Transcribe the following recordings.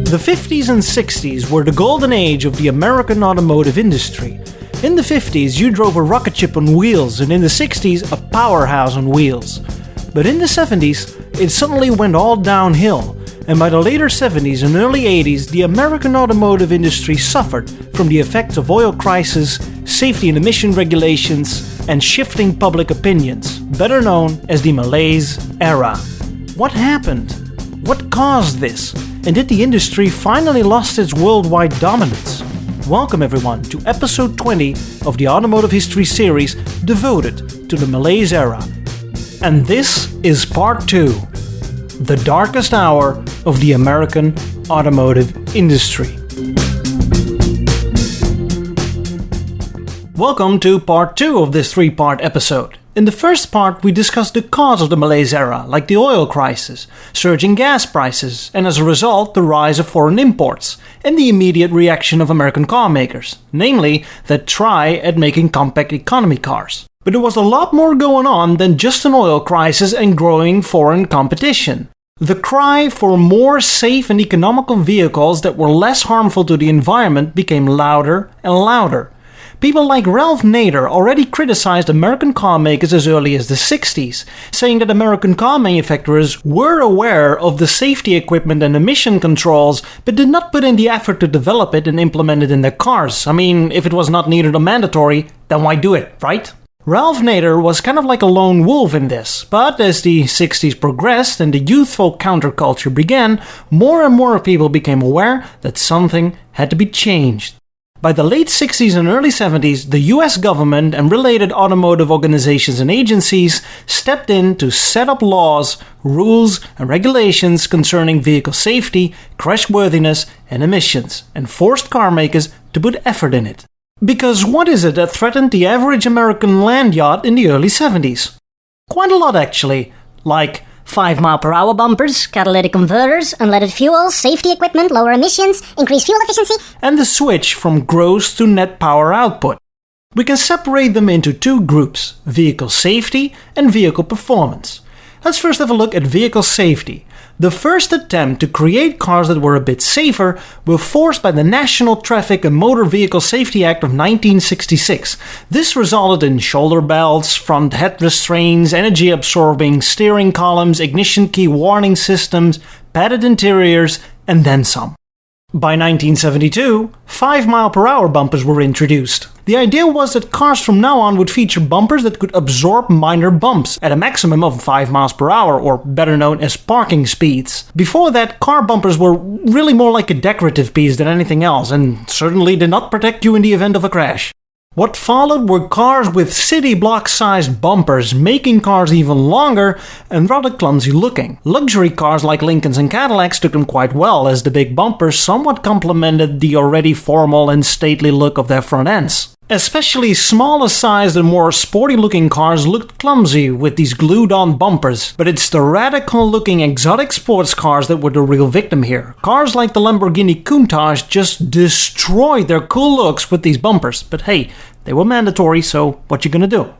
The 50s and 60s were the golden age of the American automotive industry. In the 50s, you drove a rocket ship on wheels, and in the 60s, a powerhouse on wheels. But in the 70s, it suddenly went all downhill, and by the later 70s and early 80s, the American automotive industry suffered from the effects of oil crisis, safety and emission regulations, and shifting public opinions, better known as the Malaise Era. What happened? What caused this? And did the industry finally lost its worldwide dominance? Welcome everyone to episode 20 of the Automotive History series devoted to the Malaise Era. And this is part 2, the darkest hour of the American automotive industry. Welcome to part 2 of this 3-part episode. In the first part, we discussed the cause of the Malaise Era, like the oil crisis, surging gas prices, and as a result, the rise of foreign imports, and the immediate reaction of American car makers, namely, that try at making compact economy cars. But there was a lot more going on than just an oil crisis and growing foreign competition. The cry for more safe and economical vehicles that were less harmful to the environment became louder and louder. People like Ralph Nader already criticized American car makers as early as the 60s, saying that American car manufacturers were aware of the safety equipment and emission controls, but did not put in the effort to develop it and implement it in their cars. I mean, if it was not needed or mandatory, then why do it, right? Ralph Nader was kind of like a lone wolf in this, but as the 60s progressed and the youthful counterculture began, more and more people became aware that something had to be changed. By the late 60s and early 70s, the US government and related automotive organizations and agencies stepped in to set up laws, rules, and regulations concerning vehicle safety, crashworthiness, and emissions, and forced car makers to put effort in it. Because what is it that threatened the average American land yacht in the early 70s? Quite a lot actually, like 5-mile-per-hour bumpers, catalytic converters, unleaded fuel, safety equipment, lower emissions, increased fuel efficiency, and the switch from gross to net power output. We can separate them into two groups, vehicle safety and vehicle performance. Let's first have a look at vehicle safety. The first attempt to create cars that were a bit safer were forced by the National Traffic and Motor Vehicle Safety Act of 1966. This resulted in shoulder belts, front head restraints, energy-absorbing steering columns, ignition key warning systems, padded interiors, and then some. By 1972, 5-mile-per-hour bumpers were introduced. The idea was that cars from now on would feature bumpers that could absorb minor bumps at a maximum of 5 miles per hour, or better known as parking speeds. Before that, car bumpers were really more like a decorative piece than anything else, and certainly did not protect you in the event of a crash. What followed were cars with city block-sized bumpers, making cars even longer and rather clumsy looking. Luxury cars like Lincolns and Cadillacs took them quite well, as the big bumpers somewhat complemented the already formal and stately look of their front ends. Especially smaller sized and more sporty looking cars looked clumsy with these glued on bumpers, but it's the radical looking exotic sports cars that were the real victim here. Cars like the Lamborghini Countach just destroyed their cool looks with these bumpers, but hey, they were mandatory, so what you gonna do?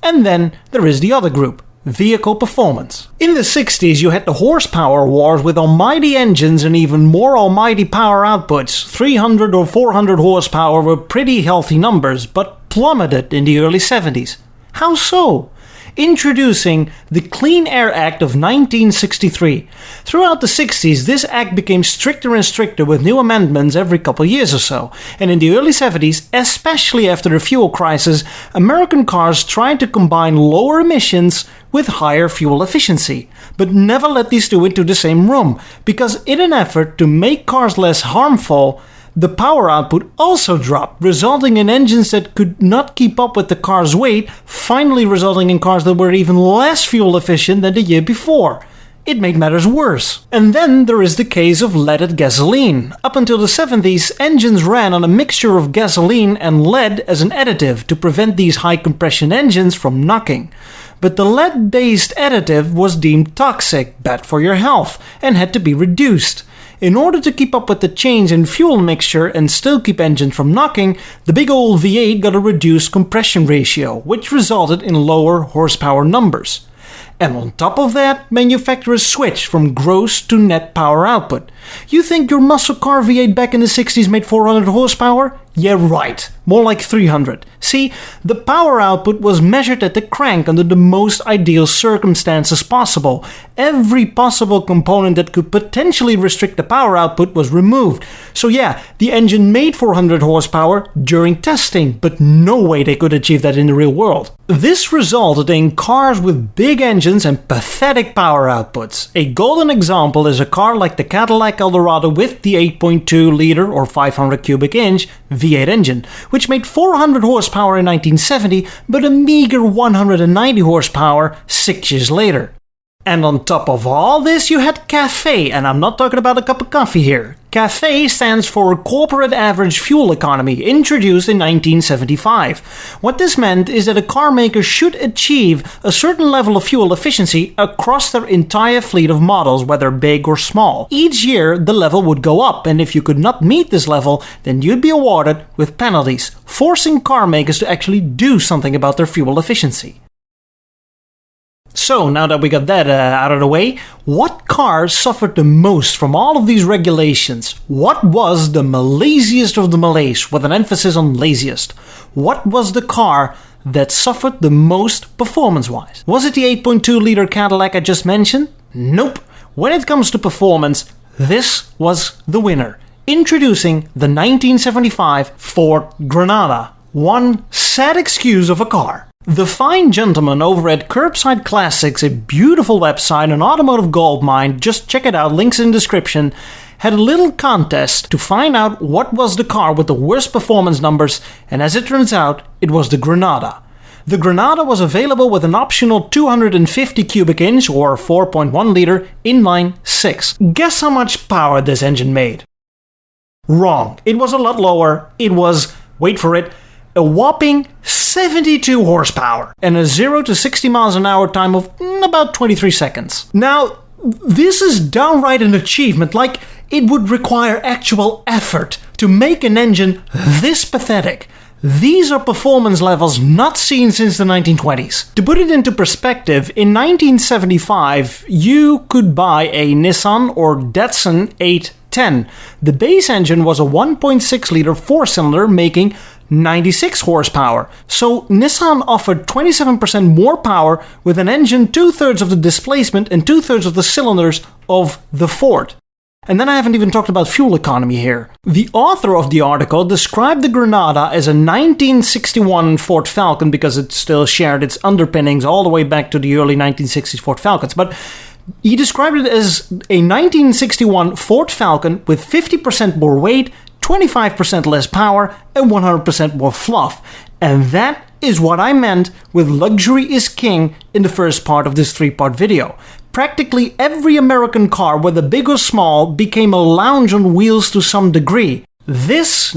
And then there is the other group, vehicle performance. In the 60s, you had the horsepower wars with almighty engines and even more almighty power outputs. 300 or 400 horsepower were pretty healthy numbers, but plummeted in the early 70s. How so? Introducing the Clean Air Act of 1963. Throughout the 60s, this act became stricter and stricter with new amendments every couple years or so. And in the early 70s, especially after the fuel crisis, American cars tried to combine lower emissions with higher fuel efficiency, but never let these two into the same room, because in an effort to make cars less harmful, the power output also dropped, resulting in engines that could not keep up with the car's weight, finally resulting in cars that were even less fuel efficient than the year before. It made matters worse. And then there is the case of leaded gasoline. Up until the 70s, engines ran on a mixture of gasoline and lead as an additive to prevent these high compression engines from knocking. But the lead-based additive was deemed toxic, bad for your health, and had to be reduced. In order to keep up with the change in fuel mixture and still keep engines from knocking, the big old V8 got a reduced compression ratio, which resulted in lower horsepower numbers. And on top of that, manufacturers switched from gross to net power output. You think your muscle car V8 back in the 60s made 400 horsepower? Yeah, right. More like 300. See, the power output was measured at the crank under the most ideal circumstances possible. Every possible component that could potentially restrict the power output was removed. So yeah, the engine made 400 horsepower during testing, but no way they could achieve that in the real world. This resulted in cars with big engines and pathetic power outputs. A golden example is a car like the Cadillac Eldorado with the 8.2 liter or 500 cubic inch V8 engine, which made 400 horsepower in 1970, but a meager 190 horsepower 6 years later. And on top of all this, you had CAFE, and I'm not talking about a cup of coffee here. CAFE stands for Corporate Average Fuel Economy, introduced in 1975. What this meant is that a car maker should achieve a certain level of fuel efficiency across their entire fleet of models, whether big or small. Each year, the level would go up, and if you could not meet this level, then you'd be awarded with penalties, forcing car makers to actually do something about their fuel efficiency. So, now that we got that out of the way, what cars suffered the most from all of these regulations? What was the Malaisiest of the Malaise, with an emphasis on laziest? What was the car that suffered the most performance-wise? Was it the 8.2 liter Cadillac I just mentioned? Nope. When it comes to performance, this was the winner. Introducing the 1975 Ford Granada. One sad excuse of a car. The fine gentleman over at Curbside Classics, a beautiful website, an automotive goldmine, just check it out, links in the description, had a little contest to find out what was the car with the worst performance numbers, and as it turns out, it was the Granada. The Granada was available with an optional 250 cubic inch or 4.1 liter inline 6. Guess how much power this engine made? Wrong. It was a lot lower. It was, wait for it, a whopping 72 horsepower and a 0 to 60 miles an hour time of about 23 seconds. Now, this is downright an achievement, like it would require actual effort to make an engine this pathetic. These are performance levels not seen since the 1920s. To put it into perspective, in 1975, you could buy a Nissan or Datsun 810. The base engine was a 1.6 liter 4-cylinder making 96 horsepower. So Nissan offered 27% more power with an engine 2/3 of the displacement and 2/3 of the cylinders of the Ford. And then I haven't even talked about fuel economy here. The author of the article described the Granada as a 1961 Ford Falcon because it still shared its underpinnings all the way back to the early 1960s Ford Falcons. But he described it as a 1961 Ford Falcon with 50% more weight, 25% less power, and 100% more fluff. And that is what I meant with luxury is king in the first part of this 3-part video. Practically every American car, whether big or small, became a lounge on wheels to some degree. This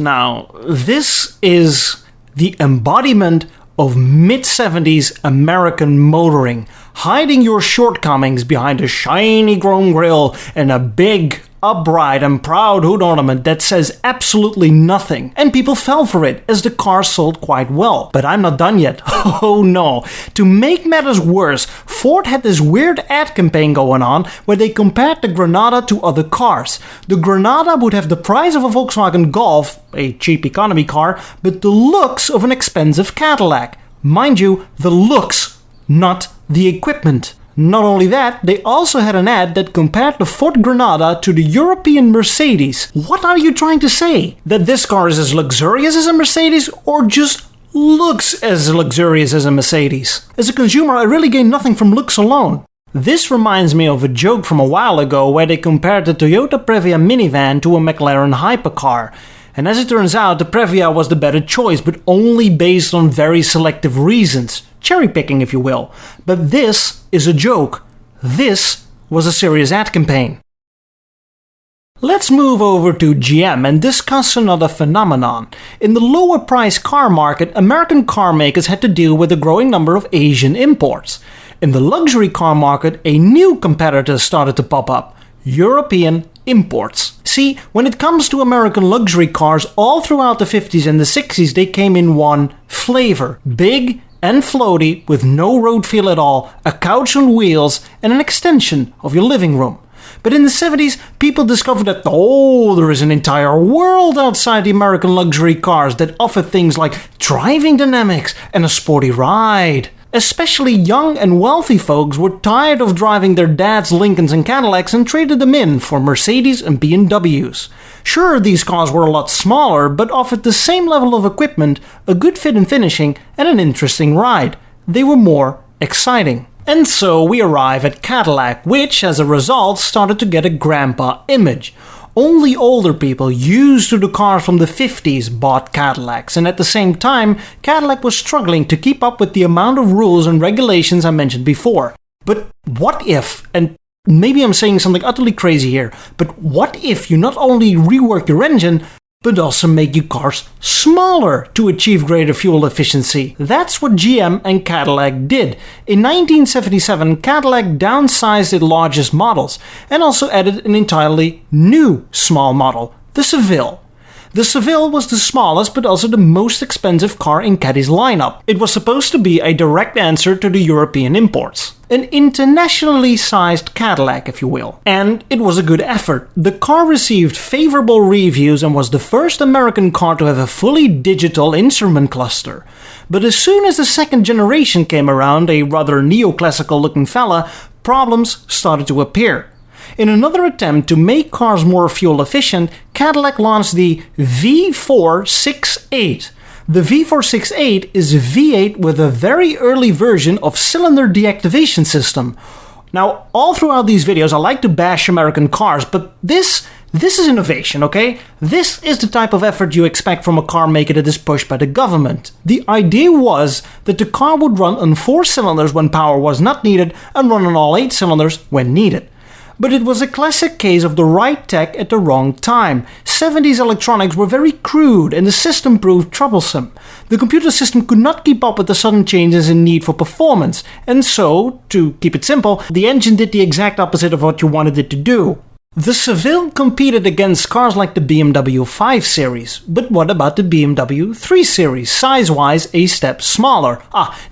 is the embodiment of mid-70s American motoring, hiding your shortcomings behind a shiny chrome grille and a big, upright and proud hood ornament that says absolutely nothing. And people fell for it, as the car sold quite well. But I'm not done yet. Oh no. To make matters worse, Ford had this weird ad campaign going on where they compared the Granada to other cars. The Granada would have the price of a Volkswagen Golf, a cheap economy car, but the looks of an expensive Cadillac. Mind you, the looks, not the equipment. Not only that, they also had an ad that compared the Ford Granada to the European Mercedes. What are you trying to say? That this car is as luxurious as a Mercedes, or just looks as luxurious as a Mercedes? As a consumer, I really gain nothing from looks alone. This reminds me of a joke from a while ago where they compared the Toyota Previa minivan to a McLaren hypercar. And as it turns out, the Previa was the better choice, but only based on very selective reasons. Cherry picking, if you will. But this is a joke. This was a serious ad campaign. Let's move over to GM and discuss another phenomenon. In the lower price car market, American car makers had to deal with a growing number of Asian imports. In the luxury car market, a new competitor started to pop up: European imports. See, when it comes to American luxury cars, all throughout the 50s and the 60s, they came in one flavor: big and floaty with no road feel at all, a couch on wheels, and an extension of your living room. But in the 70s, people discovered that, there is an entire world outside the American luxury cars that offer things like driving dynamics and a sporty ride. Especially young and wealthy folks were tired of driving their dad's Lincolns and Cadillacs and traded them in for Mercedes and BMWs. Sure, these cars were a lot smaller, but offered the same level of equipment, a good fit and finishing, and an interesting ride. They were more exciting. And so we arrive at Cadillac, which, as a result, started to get a grandpa image. Only older people used to the cars from the 50s bought Cadillacs, and at the same time, Cadillac was struggling to keep up with the amount of rules and regulations I mentioned before. But what if, and maybe I'm saying something utterly crazy here, but what if you not only rework your engine, but also make your cars smaller to achieve greater fuel efficiency? That's what GM and Cadillac did. In 1977, Cadillac downsized its largest models and also added an entirely new small model, the Seville. The Seville was the smallest but also the most expensive car in Caddy's lineup. It was supposed to be a direct answer to the European imports. An internationally sized Cadillac, if you will. And it was a good effort. The car received favorable reviews and was the first American car to have a fully digital instrument cluster. But as soon as the second generation came around, a rather neoclassical looking fella, problems started to appear. In another attempt to make cars more fuel efficient, Cadillac launched the V468. The V468 is a V8 with a very early version of cylinder deactivation system. Now, all throughout these videos I like to bash American cars, but this is innovation, okay? This is the type of effort you expect from a car maker that is pushed by the government. The idea was that the car would run on 4 cylinders when power was not needed and run on all 8 cylinders when needed. But it was a classic case of the right tech at the wrong time. 70s electronics were very crude and the system proved troublesome. The computer system could not keep up with the sudden changes in need for performance, and so, to keep it simple, the engine did the exact opposite of what you wanted it to do. The Seville competed against cars like the BMW 5 Series, but what about the BMW 3 Series, size-wise a step smaller?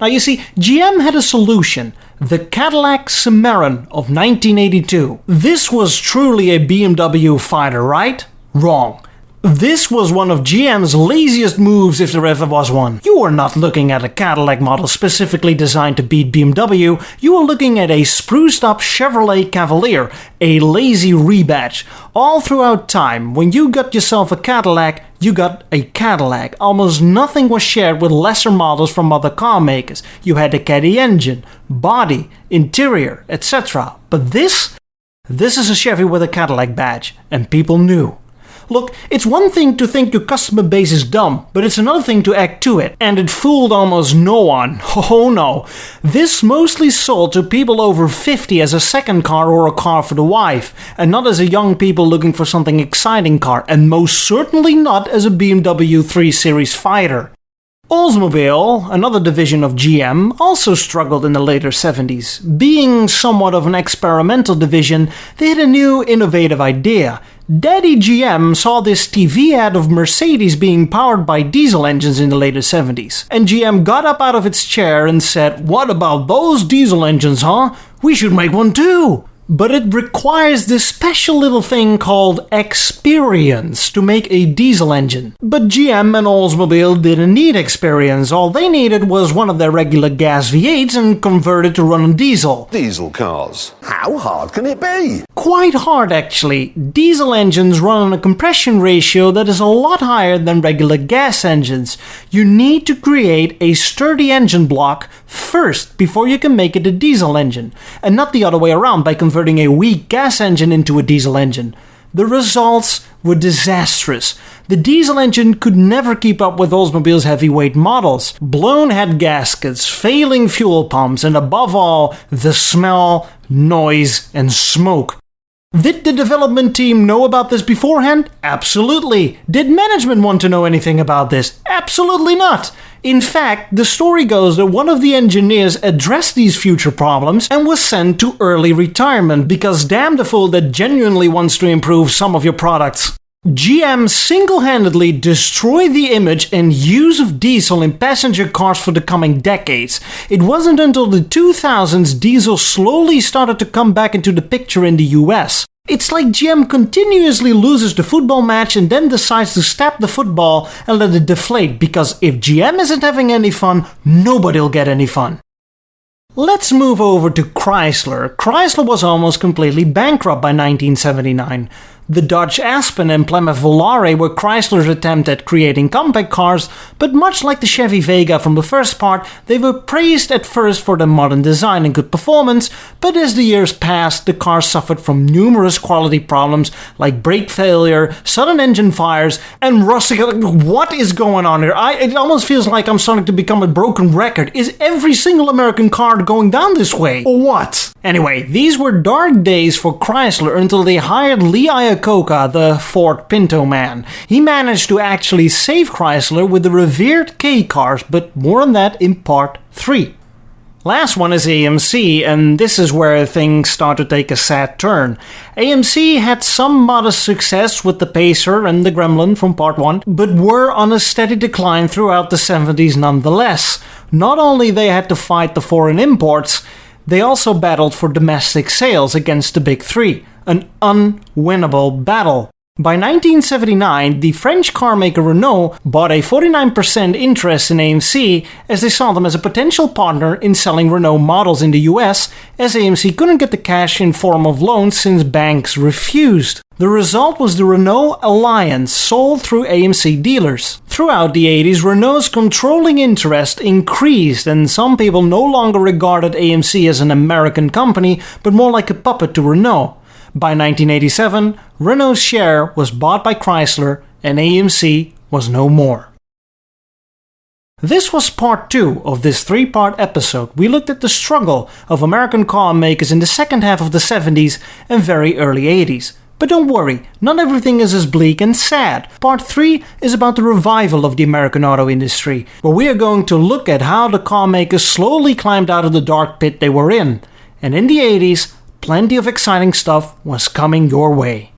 Now you see, GM had a solution. The Cadillac Cimarron of 1982. This was truly a BMW fighter, right? Wrong. This was one of GM's laziest moves if there ever was one. You are not looking at a Cadillac model specifically designed to beat BMW, you are looking at a spruced up Chevrolet Cavalier, a lazy rebadge. All throughout time, when you got yourself a Cadillac, you got a Cadillac. Almost nothing was shared with lesser models from other car makers. You had a Caddy engine, body, interior, etc. But this is a Chevy with a Cadillac badge, and people knew. Look, it's one thing to think your customer base is dumb, but it's another thing to act to it. And it fooled almost no one. Oh no. This mostly sold to people over 50 as a second car or a car for the wife, and not as a young people looking for something exciting car, and most certainly not as a BMW 3 Series fighter. Oldsmobile, another division of GM, also struggled in the later 70s. Being somewhat of an experimental division, they had a new innovative idea. Daddy GM saw this TV ad of Mercedes being powered by diesel engines in the later 70s. And GM got up out of its chair and said, "What about those diesel engines, huh? We should make one too." But it requires this special little thing called experience to make a diesel engine. But GM and Oldsmobile didn't need experience. All they needed was one of their regular gas V8s and convert it to run on diesel. Diesel cars. How hard can it be? Quite hard, actually. Diesel engines run on a compression ratio that is a lot higher than regular gas engines. You need to create a sturdy engine block first before you can make it a diesel engine, and not the other way around by converting a weak gas engine into a diesel engine. The results were disastrous. The diesel engine could never keep up with Oldsmobile's heavyweight models. Blown head gaskets, failing fuel pumps, and above all, the smell, noise, and smoke. Did the development team know about this beforehand? Absolutely. Did management want to know anything about this? Absolutely not. In fact, the story goes that one of the engineers addressed these future problems and was sent to early retirement because damn the fool that genuinely wants to improve some of your products. GM single-handedly destroyed the image and use of diesel in passenger cars for the coming decades. It wasn't until the 2000s diesel slowly started to come back into the picture in the US. It's like GM continuously loses the football match and then decides to stab the football and let it deflate, because if GM isn't having any fun, nobody'll get any fun. Let's move over to Chrysler. Chrysler was almost completely bankrupt by 1979. The Dodge Aspen and Plymouth Volare were Chrysler's attempt at creating compact cars, but much like the Chevy Vega from the first part, they were praised at first for their modern design and good performance, but as the years passed, the cars suffered from numerous quality problems like brake failure, sudden engine fires, and rusting. What is going on here? It almost feels like I'm starting to become a broken record. Is every single American car going down this way, or what? Anyway, these were dark days for Chrysler until they hired Lee Iacocca, the Ford Pinto man. He managed to actually save Chrysler with the revered K cars, but more on that in part 3. Last one is AMC, and this is where things start to take a sad turn. AMC had some modest success with the Pacer and the Gremlin from part 1, but were on a steady decline throughout the 70s nonetheless. Not only they had to fight the foreign imports, they also battled for domestic sales against the Big Three, an unwinnable battle. By 1979, the French carmaker Renault bought a 49% interest in AMC as they saw them as a potential partner in selling Renault models in the US, as AMC couldn't get the cash in form of loans since banks refused. The result was the Renault Alliance, sold through AMC dealers. Throughout the 80s, Renault's controlling interest increased, and some people no longer regarded AMC as an American company, but more like a puppet to Renault. By 1987, Renault's share was bought by Chrysler, and AMC was no more. This was part 2 of this 3-part episode. We looked at the struggle of American car makers in the second half of the 70s and very early 80s. But don't worry, not everything is as bleak and sad. Part 3 is about the revival of the American auto industry, where we are going to look at how the car makers slowly climbed out of the dark pit they were in. And in the 80s, plenty of exciting stuff was coming your way.